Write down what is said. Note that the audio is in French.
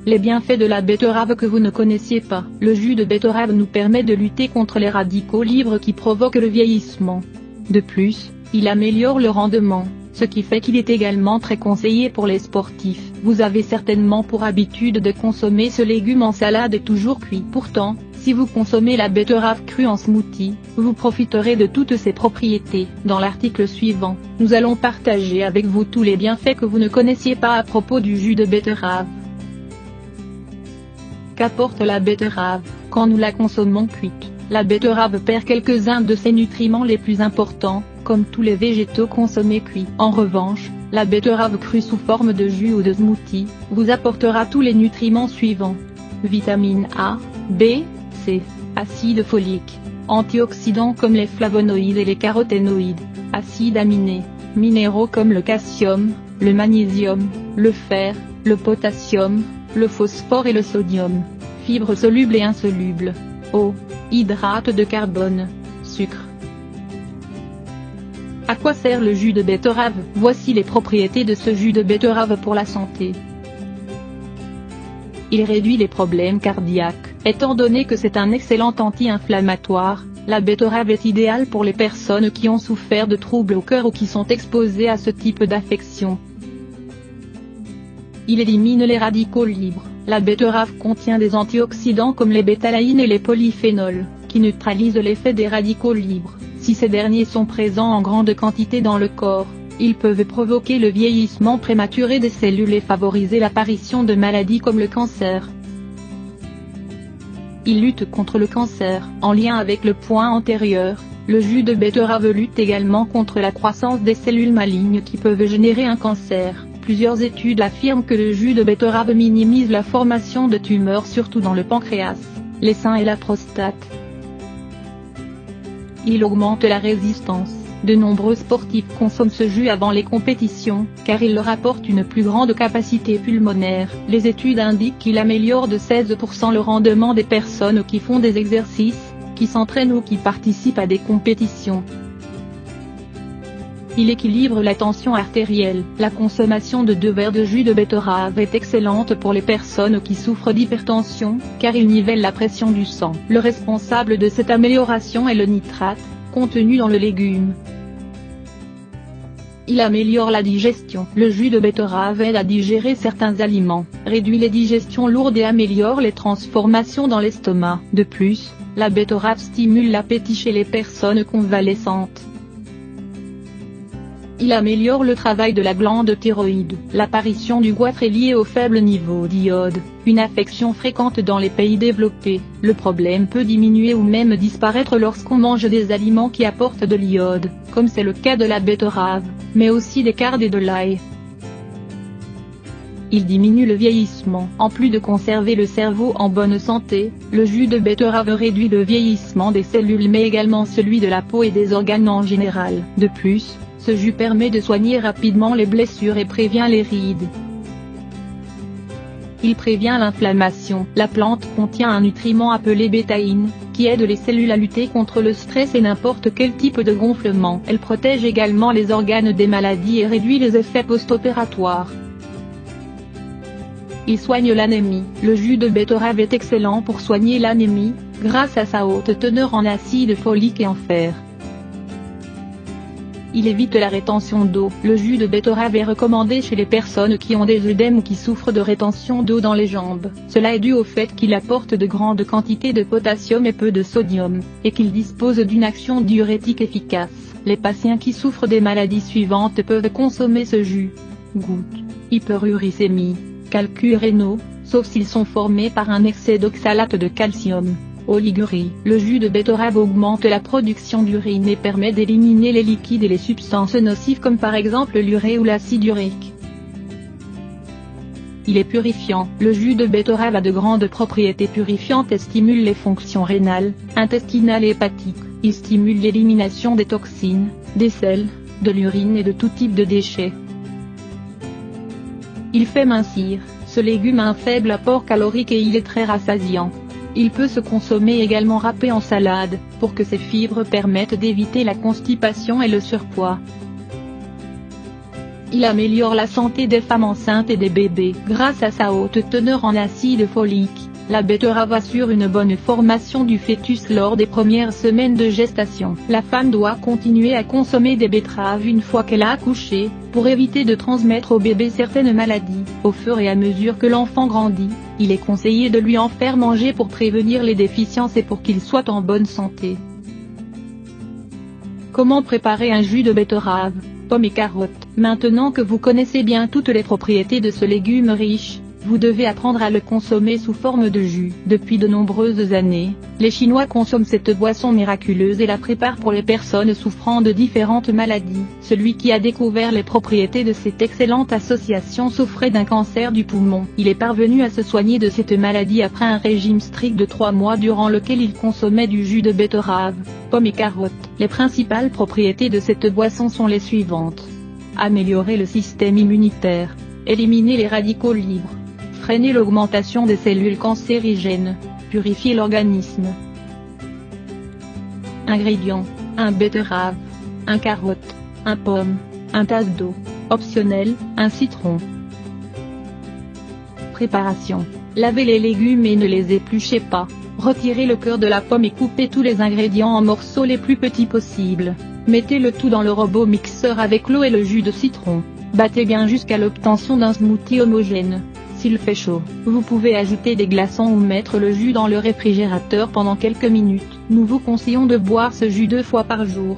les bienfaits de la betterave que vous ne connaissiez pas. Le jus de betterave nous permet de lutter contre les radicaux libres qui provoquent le vieillissement. De plus, il améliore le rendement, ce qui fait qu'il est également très conseillé pour les sportifs. Vous avez certainement pour habitude de consommer ce légume en salade et toujours cuit. Pourtant, si vous consommez la betterave crue en smoothie, vous profiterez de toutes ses propriétés. Dans l'article suivant, nous allons partager avec vous tous les bienfaits que vous ne connaissiez pas à propos du jus de betterave. Qu'apporte la betterave? Quand nous la consommons cuite, la betterave perd quelques-uns de ses nutriments les plus importants, comme tous les végétaux consommés cuits. En revanche, la betterave crue sous forme de jus ou de smoothie, vous apportera tous les nutriments suivants. Vitamines A, B, C, acide folique, antioxydants comme les flavonoïdes et les caroténoïdes, acides aminés, minéraux comme le calcium, le magnésium, le fer, le potassium, le phosphore et le sodium, fibres solubles et insolubles, eau, hydrates de carbone, sucre. À quoi sert le jus de betterave? Voici les propriétés de ce jus de betterave pour la santé. Il réduit les problèmes cardiaques. Étant donné que c'est un excellent anti-inflammatoire, la betterave est idéale pour les personnes qui ont souffert de troubles au cœur ou qui sont exposées à ce type d'affection. Il élimine les radicaux libres. La betterave contient des antioxydants comme les bétalaïnes et les polyphénols, qui neutralisent l'effet des radicaux libres. Si ces derniers sont présents en grande quantité dans le corps, ils peuvent provoquer le vieillissement prématuré des cellules et favoriser l'apparition de maladies comme le cancer. Il lutte contre le cancer. En lien avec le point antérieur, le jus de betterave lutte également contre la croissance des cellules malignes qui peuvent générer un cancer. Plusieurs études affirment que le jus de betterave minimise la formation de tumeurs surtout dans le pancréas, les seins et la prostate. Il augmente la résistance. De nombreux sportifs consomment ce jus avant les compétitions, car il leur apporte une plus grande capacité pulmonaire. Les études indiquent qu'il améliore de 16% le rendement des personnes qui font des exercices, qui s'entraînent ou qui participent à des compétitions. Il équilibre la tension artérielle. La consommation de 2 verres de jus de betterave est excellente pour les personnes qui souffrent d'hypertension, car il nivelle la pression du sang. Le responsable de cette amélioration est le nitrate, contenu dans le légume. Il améliore la digestion. Le jus de betterave aide à digérer certains aliments, réduit les digestions lourdes et améliore les transformations dans l'estomac. De plus, la betterave stimule l'appétit chez les personnes convalescentes. Il améliore le travail de la glande thyroïde. L'apparition du goitre est liée au faible niveau d'iode, une affection fréquente dans les pays développés. Le problème peut diminuer ou même disparaître lorsqu'on mange des aliments qui apportent de l'iode, comme c'est le cas de la betterave, mais aussi des cardes et de l'ail. Il diminue le vieillissement. En plus de conserver le cerveau en bonne santé, le jus de betterave réduit le vieillissement des cellules mais également celui de la peau et des organes en général. De plus, ce jus permet de soigner rapidement les blessures et prévient les rides. Il prévient l'inflammation. La plante contient un nutriment appelé bétaïne, qui aide les cellules à lutter contre le stress et n'importe quel type de gonflement. Elle protège également les organes des maladies et réduit les effets post-opératoires. Il soigne l'anémie. Le jus de betterave est excellent pour soigner l'anémie, grâce à sa haute teneur en acide folique et en fer. Il évite la rétention d'eau. Le jus de betterave est recommandé chez les personnes qui ont des œdèmes ou qui souffrent de rétention d'eau dans les jambes. Cela est dû au fait qu'il apporte de grandes quantités de potassium et peu de sodium, et qu'il dispose d'une action diurétique efficace. Les patients qui souffrent des maladies suivantes peuvent consommer ce jus. Goutte, hyperuricémie, calculs rénaux, sauf s'ils sont formés par un excès d'oxalate de calcium. Oligurie. Le jus de betterave augmente la production d'urine et permet d'éliminer les liquides et les substances nocives comme par exemple l'urée ou l'acide urique. Il est purifiant. Le jus de betterave a de grandes propriétés purifiantes et stimule les fonctions rénales, intestinales et hépatiques. Il stimule l'élimination des toxines, des sels, de l'urine et de tout type de déchets. Il fait mincir. Ce légume a un faible apport calorique et il est très rassasiant. Il peut se consommer également râpé en salade, pour que ses fibres permettent d'éviter la constipation et le surpoids. Il améliore la santé des femmes enceintes et des bébés. Grâce à sa haute teneur en acide folique, la betterave assure une bonne formation du fœtus lors des premières semaines de gestation. La femme doit continuer à consommer des betteraves une fois qu'elle a accouché, pour éviter de transmettre au bébé certaines maladies. Au fur et à mesure que l'enfant grandit, il est conseillé de lui en faire manger pour prévenir les déficiences et pour qu'il soit en bonne santé. Comment préparer un jus de betterave, pommes et carottes? Maintenant que vous connaissez bien toutes les propriétés de ce légume riche, vous devez apprendre à le consommer sous forme de jus. Depuis de nombreuses années, les Chinois consomment cette boisson miraculeuse et la préparent pour les personnes souffrant de différentes maladies. Celui qui a découvert les propriétés de cette excellente association souffrait d'un cancer du poumon. Il est parvenu à se soigner de cette maladie après un régime strict de 3 mois durant lequel il consommait du jus de betterave, pommes et carottes. Les principales propriétés de cette boisson sont les suivantes. Améliorer le système immunitaire, éliminer les radicaux libres, freiner l'augmentation des cellules cancérigènes, purifier l'organisme. Ingrédients: 1 betterave, 1 carotte, 1 pomme, 1 tasse d'eau. Optionnel, 1 citron. Préparation: lavez les légumes et ne les épluchez pas. Retirez le cœur de la pomme et coupez tous les ingrédients en morceaux les plus petits possibles. Mettez le tout dans le robot mixeur avec l'eau et le jus de citron. Battez bien jusqu'à l'obtention d'un smoothie homogène. S'il fait chaud, vous pouvez ajouter des glaçons ou mettre le jus dans le réfrigérateur pendant quelques minutes. Nous vous conseillons de boire ce jus 2 fois par jour.